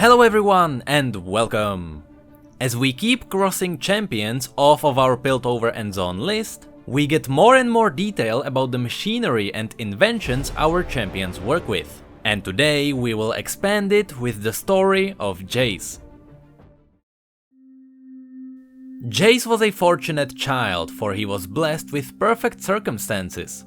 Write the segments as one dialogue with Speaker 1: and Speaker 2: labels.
Speaker 1: Hello everyone and welcome! As we keep crossing champions off of our Piltover and Zone list, we get more and more detail about the machinery and inventions our champions work with. And today we will expand it with the story of Jace. Jace was a fortunate child, for he was blessed with perfect circumstances.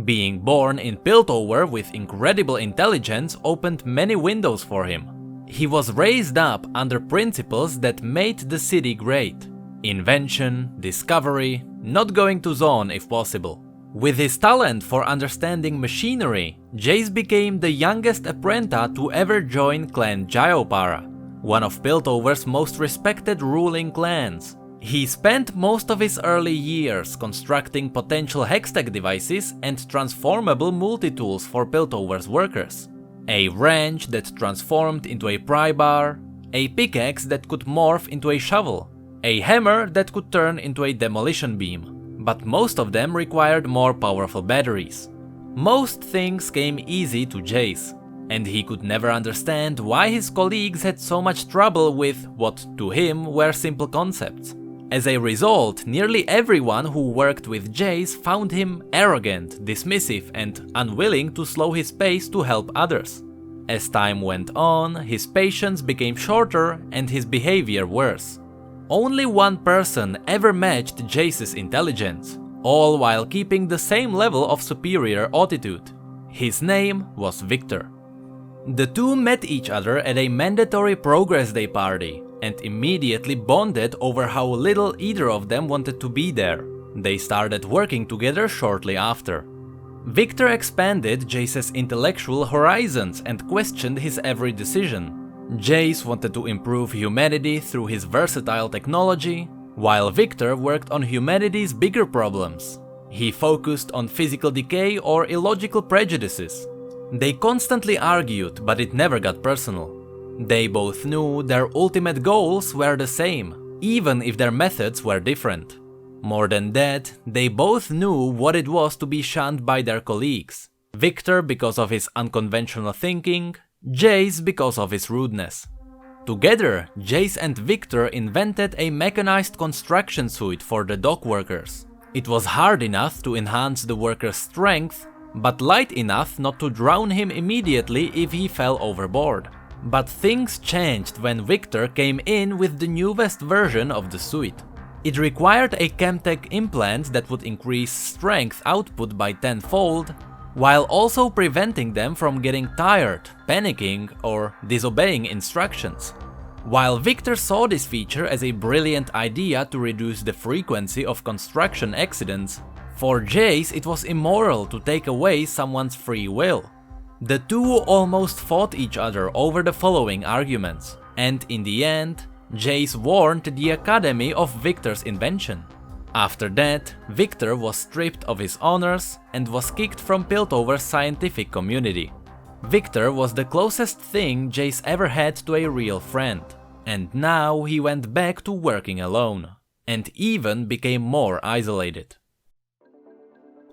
Speaker 1: Being born in Piltover with incredible intelligence opened many windows for him. He was raised up under principles that made the city great. Invention, discovery, not going to Zone if possible. With his talent for understanding machinery, Jace became the youngest apprentice to ever join Clan Jayopara, one of Piltover's most respected ruling clans. He spent most of his early years constructing potential hextech devices and transformable multi-tools for Piltover's workers. A wrench that transformed into a pry bar, a pickaxe that could morph into a shovel, a hammer that could turn into a demolition beam, but most of them required more powerful batteries. Most things came easy to Jace, and he could never understand why his colleagues had so much trouble with what to him were simple concepts. As a result, nearly everyone who worked with Jace found him arrogant, dismissive, and unwilling to slow his pace to help others. As time went on, his patience became shorter and his behavior worse. Only one person ever matched Jace's intelligence, all while keeping the same level of superior attitude. His name was Victor. The two met each other at a mandatory Progress Day party, and immediately bonded over how little either of them wanted to be there. They started working together shortly after. Victor expanded Jace's intellectual horizons and questioned his every decision. Jace wanted to improve humanity through his versatile technology, while Victor worked on humanity's bigger problems. He focused on physical decay or illogical prejudices. They constantly argued, but it never got personal. They both knew their ultimate goals were the same, even if their methods were different. More than that, they both knew what it was to be shunned by their colleagues. Victor because of his unconventional thinking, Jace because of his rudeness. Together, Jace and Victor invented a mechanized construction suit for the dock workers. It was hard enough to enhance the worker's strength, but light enough not to drown him immediately if he fell overboard. But things changed when Victor came in with the newest version of the suit. It required a Chemtech implant that would increase strength output by tenfold, while also preventing them from getting tired, panicking, or disobeying instructions. While Victor saw this feature as a brilliant idea to reduce the frequency of construction accidents, for Jace it was immoral to take away someone's free will. The two almost fought each other over the following arguments, and in the end, Jace warned the Academy of Victor's invention. After that, Victor was stripped of his honors and was kicked from Piltover's scientific community. Victor was the closest thing Jace ever had to a real friend, and now he went back to working alone, and even became more isolated.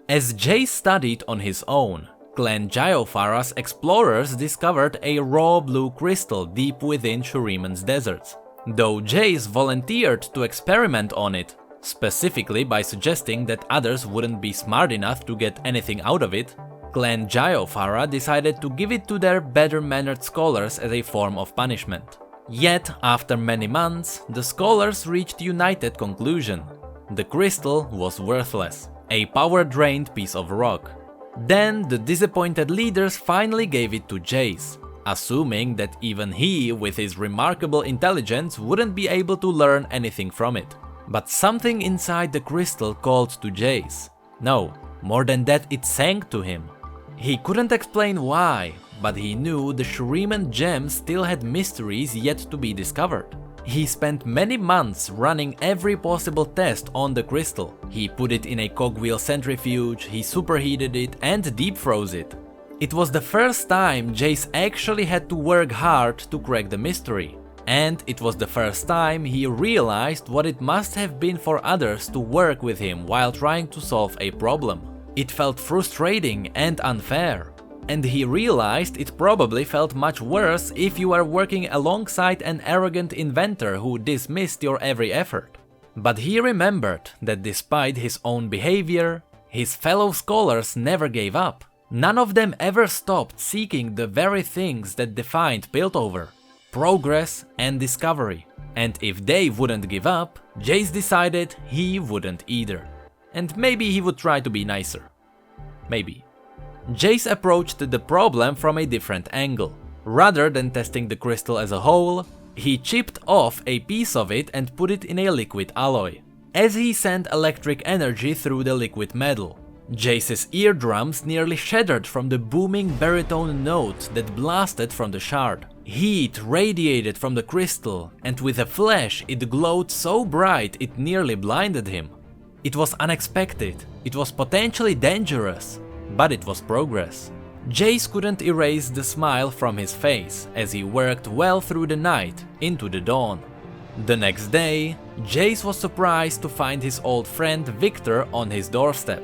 Speaker 1: As Jace studied on his own, Clan Jayopara's explorers discovered a raw blue crystal deep within Shuriman's deserts. Though Jace volunteered to experiment on it, specifically by suggesting that others wouldn't be smart enough to get anything out of it, Clan Jayopara decided to give it to their better-mannered scholars as a form of punishment. Yet, after many months, the scholars reached a united conclusion. The crystal was worthless, a power-drained piece of rock. Then the disappointed leaders finally gave it to Jace, assuming that even he, with his remarkable intelligence, wouldn't be able to learn anything from it. But something inside the crystal called to Jace. No, more than that, it sang to him. He couldn't explain why, but he knew the Shuriman gem still had mysteries yet to be discovered. He spent many months running every possible test on the crystal. He put it in a cogwheel centrifuge, he superheated it and deep froze it. It was the first time Jace actually had to work hard to crack the mystery. And it was the first time he realized what it must have been for others to work with him while trying to solve a problem. It felt frustrating and unfair. and he realized it probably felt much worse if you were working alongside an arrogant inventor who dismissed your every effort. But he remembered that despite his own behavior, his fellow scholars never gave up. None of them ever stopped seeking the very things that defined Piltover: progress and discovery. And if they wouldn't give up, Jace decided he wouldn't either. And maybe he would try to be nicer. Maybe. Jace approached the problem from a different angle. Rather than testing the crystal as a whole, he chipped off a piece of it and put it in a liquid alloy. As he sent electric energy through the liquid metal, Jace's eardrums nearly shattered from the booming baritone note that blasted from the shard. Heat radiated from the crystal, and with a flash it glowed so bright it nearly blinded him. It was unexpected, it was potentially dangerous, but it was progress. Jace couldn't erase the smile from his face as he worked well through the night into the dawn. The next day, Jace was surprised to find his old friend Victor on his doorstep.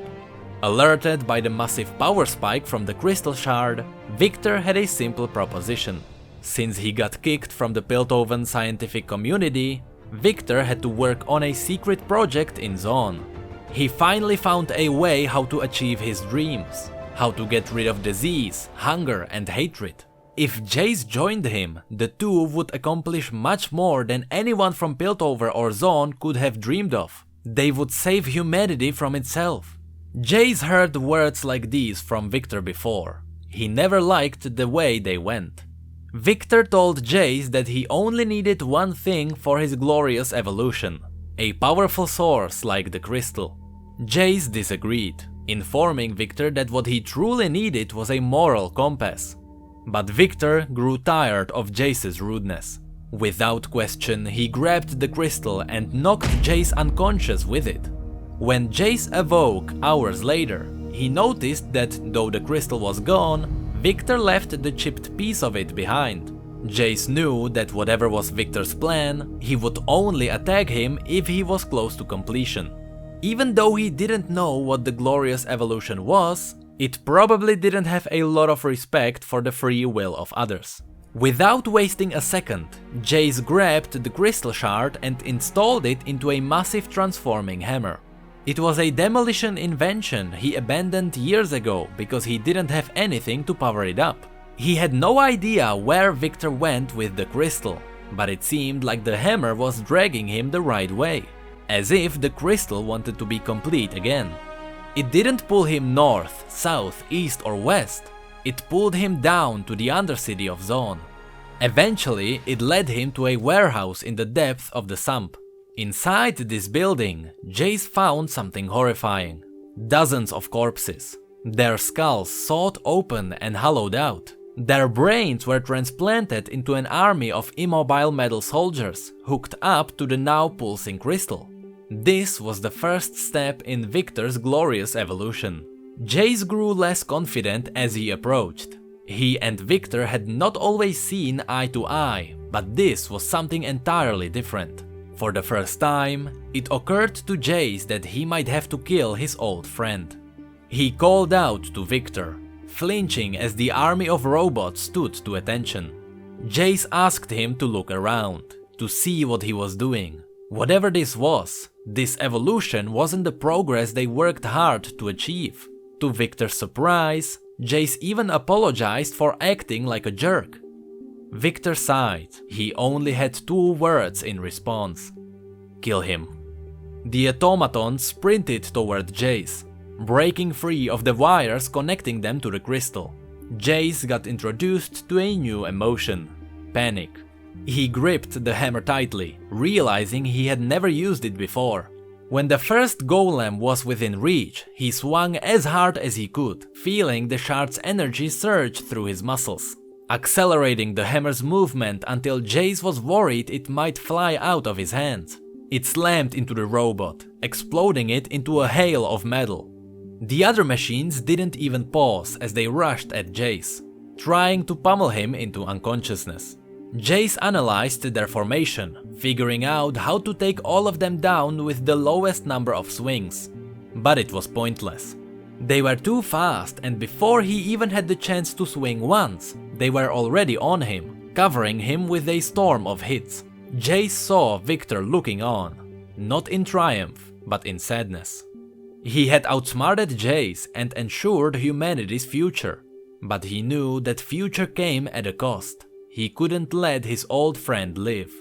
Speaker 1: Alerted by the massive power spike from the crystal shard, Victor had a simple proposition. Since he got kicked from the Piltover scientific community, Victor had to work on a secret project in Zaun. He finally found a way how to achieve his dreams, how to get rid of disease, hunger and hatred. If Jace joined him, the two would accomplish much more than anyone from Piltover or Zaun could have dreamed of. They would save humanity from itself. Jace heard words like these from Victor before. He never liked the way they went. Victor told Jace that he only needed one thing for his glorious evolution: a powerful source like the crystal. Jace disagreed, informing Victor that what he truly needed was a moral compass. But Victor grew tired of Jace's rudeness. Without question, he grabbed the crystal and knocked Jace unconscious with it. When Jace awoke hours later, he noticed that though the crystal was gone, Victor left the chipped piece of it behind. Jace knew that whatever was Victor's plan, he would only attack him if he was close to completion. Even though he didn't know what the glorious evolution was, it probably didn't have a lot of respect for the free will of others. Without wasting a second, Jace grabbed the crystal shard and installed it into a massive transforming hammer. It was a demolition invention he abandoned years ago because he didn't have anything to power it up. He had no idea where Victor went with the crystal, but it seemed like the hammer was dragging him the right way, as if the crystal wanted to be complete again. It didn't pull him north, south, east or west, it pulled him down to the undercity of Zaun. Eventually, it led him to a warehouse in the depth of the sump. Inside this building, Jace found something horrifying. Dozens of corpses. Their skulls sawed open and hollowed out. Their brains were transplanted into an army of immobile metal soldiers, hooked up to the now pulsing crystal. This was the first step in Victor's glorious evolution. Jace grew less confident as he approached. He and Victor had not always seen eye to eye, but this was something entirely different. For the first time, it occurred to Jace that he might have to kill his old friend. He called out to Victor, flinching as the army of robots stood to attention. Jace asked him to look around, to see what he was doing. Whatever this was, this evolution wasn't the progress they worked hard to achieve. To Victor's surprise, Jace even apologized for acting like a jerk. Victor sighed. He only had 2 words in response: kill him. The automaton sprinted toward Jace, breaking free of the wires connecting them to the crystal. Jace got introduced to a new emotion: panic. He gripped the hammer tightly, realizing he had never used it before. When the first golem was within reach, he swung as hard as he could, feeling the shard's energy surge through his muscles, accelerating the hammer's movement until Jace was worried it might fly out of his hands. It slammed into the robot, exploding it into a hail of metal. The other machines didn't even pause as they rushed at Jace, trying to pummel him into unconsciousness. Jace analyzed their formation, figuring out how to take all of them down with the lowest number of swings. But it was pointless. They were too fast, and before he even had the chance to swing once, they were already on him, covering him with a storm of hits. Jace saw Victor looking on, not in triumph, but in sadness. He had outsmarted Jace and ensured humanity's future, but he knew that future came at a cost. He couldn't let his old friend live.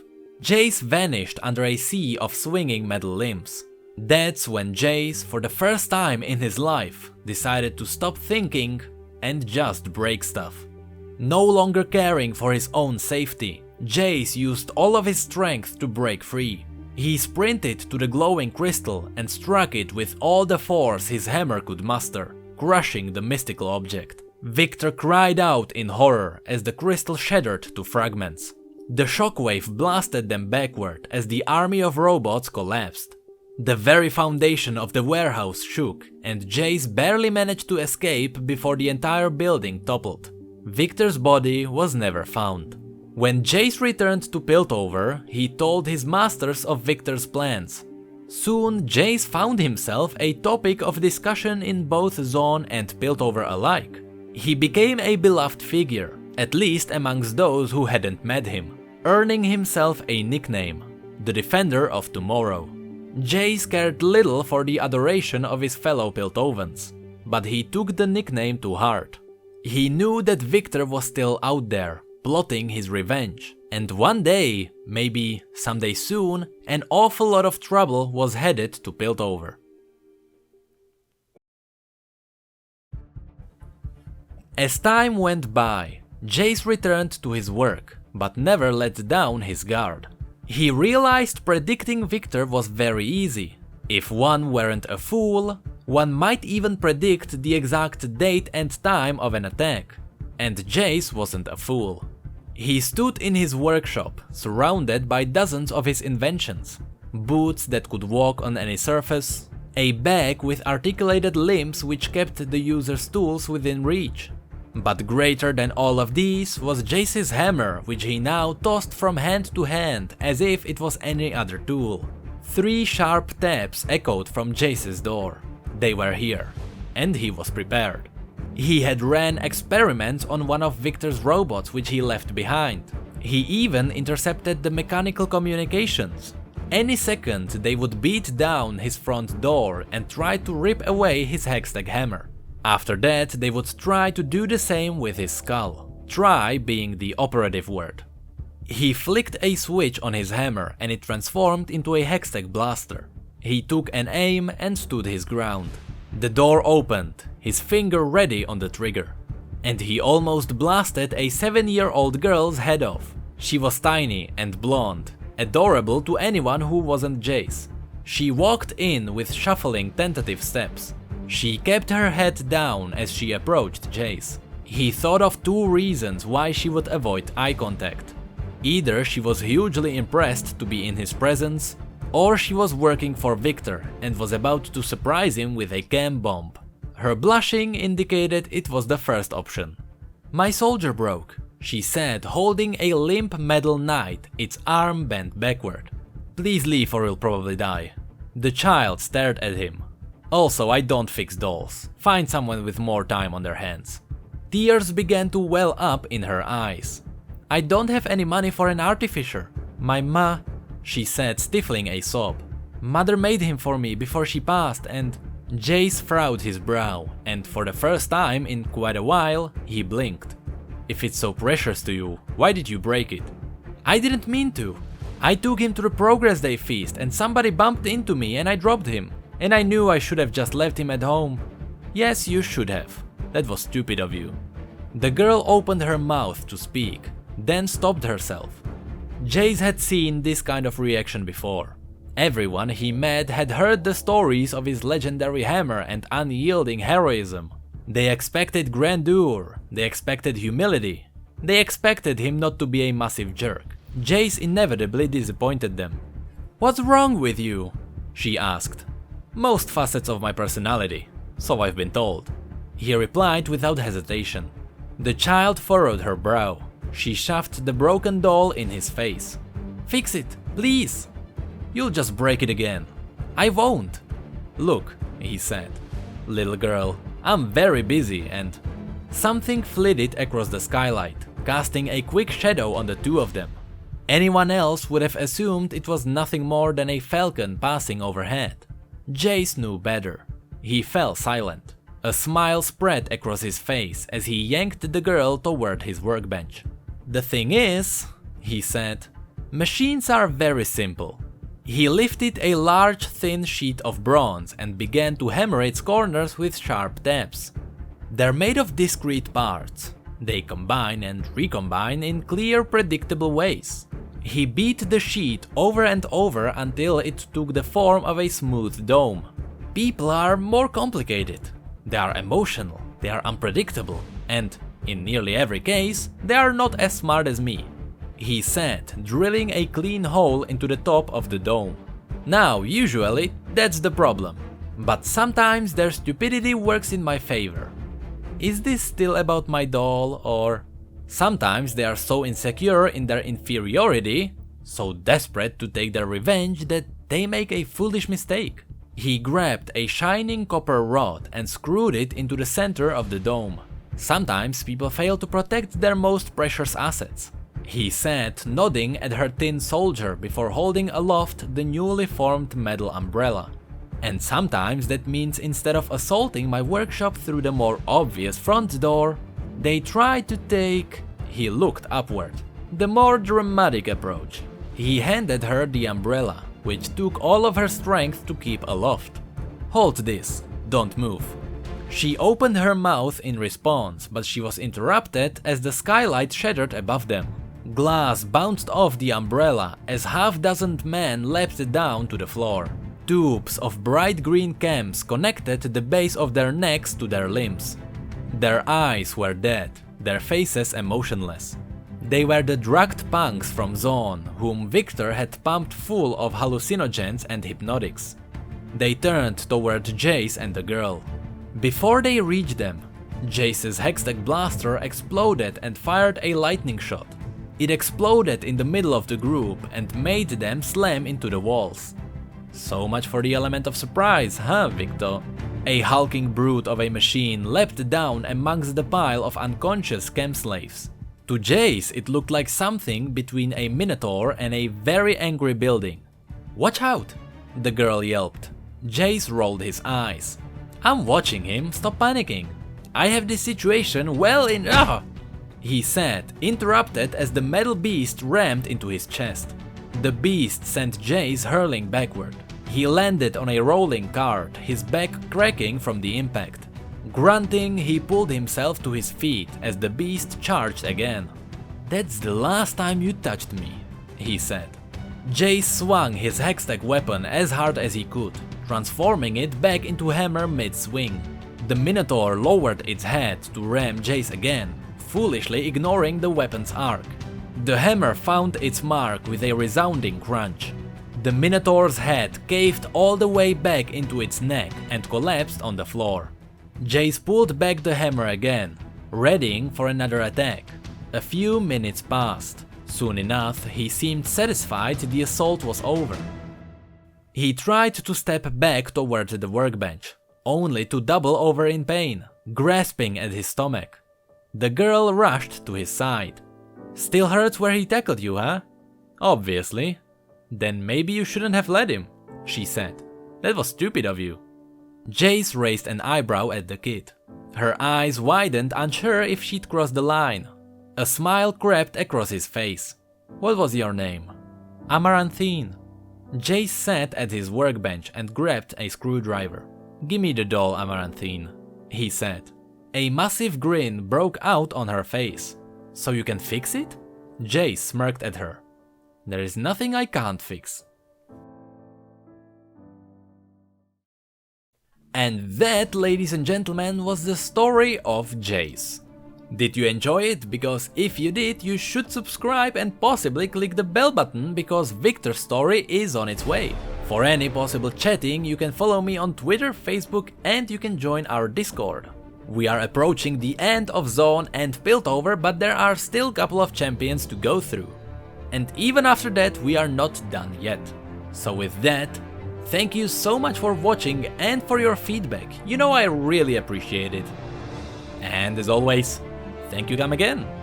Speaker 1: Jace vanished under a sea of swinging metal limbs. That's when Jace, for the first time in his life, decided to stop thinking and just break stuff. No longer caring for his own safety, Jace used all of his strength to break free. He sprinted to the glowing crystal and struck it with all the force his hammer could muster, crushing the mystical object. Victor cried out in horror as the crystal shattered to fragments. The shockwave blasted them backward as the army of robots collapsed. The very foundation of the warehouse shook, and Jace barely managed to escape before the entire building toppled. Victor's body was never found. When Jace returned to Piltover, he told his masters of Victor's plans. Soon, Jace found himself a topic of discussion in both Zaun and Piltover alike. He became a beloved figure, at least amongst those who hadn't met him, earning himself a nickname, the Defender of Tomorrow. Jace cared little for the adoration of his fellow Piltovans, but he took the nickname to heart. He knew that Victor was still out there, plotting his revenge, and one day, maybe someday soon, an awful lot of trouble was headed to Piltover. As time went by, Jace returned to his work, but never let down his guard. He realized predicting Victor was very easy. If one weren't a fool, one might even predict the exact date and time of an attack. And Jace wasn't a fool. He stood in his workshop, surrounded by dozens of his inventions. Boots that could walk on any surface, a bag with articulated limbs which kept the user's tools within reach. But greater than all of these was Jace's hammer, which he now tossed from hand to hand as if it was any other tool. 3 sharp taps echoed from Jace's door. They were here, and he was prepared. He had ran experiments on one of Victor's robots which he left behind. He even intercepted the mechanical communications. Any second they would beat down his front door and try to rip away his Hextech hammer. After that they would try to do the same with his skull. Try being the operative word. He flicked a switch on his hammer and it transformed into a Hextech blaster. He took an aim and stood his ground. The door opened, his finger ready on the trigger. And he almost blasted a 7-year-old girl's head off. She was tiny and blonde, adorable to anyone who wasn't Jace. She walked in with shuffling tentative steps. She kept her head down as she approached Jace. He thought of 2 reasons why she would avoid eye contact. Either she was hugely impressed to be in his presence, or she was working for Victor and was about to surprise him with a chem bomb. Her blushing indicated it was the first option. "My soldier broke," she said, holding a limp metal knight, its arm bent backward. "Please leave or you'll probably die." The child stared at him. "Also, I don't fix dolls. Find someone with more time on their hands." Tears began to well up in her eyes. "I don't have any money for an artificer. My she said, stifling a sob. "Mother made him for me before she passed and..." Jace furrowed his brow, and for the first time in quite a while, he blinked. "If it's so precious to you, why did you break it?" "I didn't mean to. I took him to the Progress Day feast and somebody bumped into me and I dropped him. And I knew I should have just left him at home." "Yes, you should have. That was stupid of you." The girl opened her mouth to speak, then stopped herself. Jace had seen this kind of reaction before. Everyone he met had heard the stories of his legendary hammer and unyielding heroism. They expected grandeur, they expected humility, they expected him not to be a massive jerk. Jace inevitably disappointed them. "What's wrong with you?" she asked. "Most facets of my personality, so I've been told," he replied without hesitation. The child furrowed her brow. She shoved the broken doll in his face. "Fix it, please." "You'll just break it again." "I won't." "Look," he said. little girl, I'm very busy and... Something flitted across the skylight, casting a quick shadow on the two of them. Anyone else would have assumed it was nothing more than a falcon passing overhead. Jace knew better. He fell silent. A smile spread across his face as he yanked the girl toward his workbench. "The thing is," he said, "machines are very simple." He lifted a large thin sheet of bronze and began to hammer its corners with sharp taps. They're made of discrete parts. They combine and recombine in clear, predictable ways. He beat the sheet over and over until it took the form of a smooth dome. People are more complicated. They are emotional, they are unpredictable, and, in nearly every case, they are not as smart as me, he said, drilling a clean hole into the top of the dome. Now, usually, that's the problem. But sometimes their stupidity works in my favor. Is this still about my doll, or... Sometimes they are so insecure in their inferiority, so desperate to take their revenge that they make a foolish mistake. He grabbed a shining copper rod and screwed it into the center of the dome. Sometimes people fail to protect their most precious assets, he said, nodding at her tin soldier before holding aloft the newly formed metal umbrella. And sometimes that means instead of assaulting my workshop through the more obvious front door, they try to take, he looked upward, the more dramatic approach. He handed her the umbrella, which took all of her strength to keep aloft. "Hold this, don't move." She opened her mouth in response, but she was interrupted as the skylight shattered above them. Glass bounced off the umbrella as half-dozen men leapt down to the floor. Tubes of bright green chems connected the base of their necks to their limbs. Their eyes were dead, their faces emotionless. They were the drugged punks from Zone, whom Victor had pumped full of hallucinogens and hypnotics. They turned toward Jace and the girl. Before they reached them, Jace's Hextech blaster exploded and fired a lightning shot. It exploded in the middle of the group and made them slam into the walls. So much for the element of surprise, huh, Victor? A hulking brute of a machine leapt down amongst the pile of unconscious chem slaves. To Jace, it looked like something between a minotaur and a very angry building. "Watch out!" the girl yelped. Jace rolled his eyes. "I'm watching him, stop panicking. I have this situation well in... he said, interrupted as the metal beast rammed into his chest. The beast sent Jace hurling backward. He landed on a rolling cart, his back cracking from the impact. Grunting, he pulled himself to his feet as the beast charged again. "That's the last time you touched me," he said. Jace swung his Hextech weapon as hard as he could, transforming it back into hammer mid-swing. The Minotaur lowered its head to ram Jace again, foolishly ignoring the weapon's arc. The hammer found its mark with a resounding crunch. The Minotaur's head caved all the way back into its neck and collapsed on the floor. Jace pulled back the hammer again, readying for another attack. A few minutes passed. Soon enough, he seemed satisfied the assault was over. He tried to step back toward the workbench, only to double over in pain, grasping at his stomach. The girl rushed to his side. "Still hurts where he tackled you, huh?" "Obviously." "Then maybe you shouldn't have let him," she said. "That was stupid of you." Jace raised an eyebrow at the kid. Her eyes widened, unsure if she'd crossed the line. A smile crept across his face. "What was your name?" "Amaranthine." Jace sat at his workbench and grabbed a screwdriver. "Gimme the doll, Amaranthine," he said. A massive grin broke out on her face. "So you can fix it?" Jace smirked at her. "There is nothing I can't fix." And that, ladies and gentlemen, was the story of Jace. Did you enjoy it? Because if you did, you should subscribe and possibly click the bell button because Victor's story is on its way. For any possible chatting, you can follow me on Twitter, Facebook, and you can join our Discord. We are approaching the end of Zone and Piltover, but there are still a couple of champions to go through. And even after that, we are not done yet. So with that, Thank you so much for watching and for your feedback, you know I really appreciate it. And as always, thank you come again.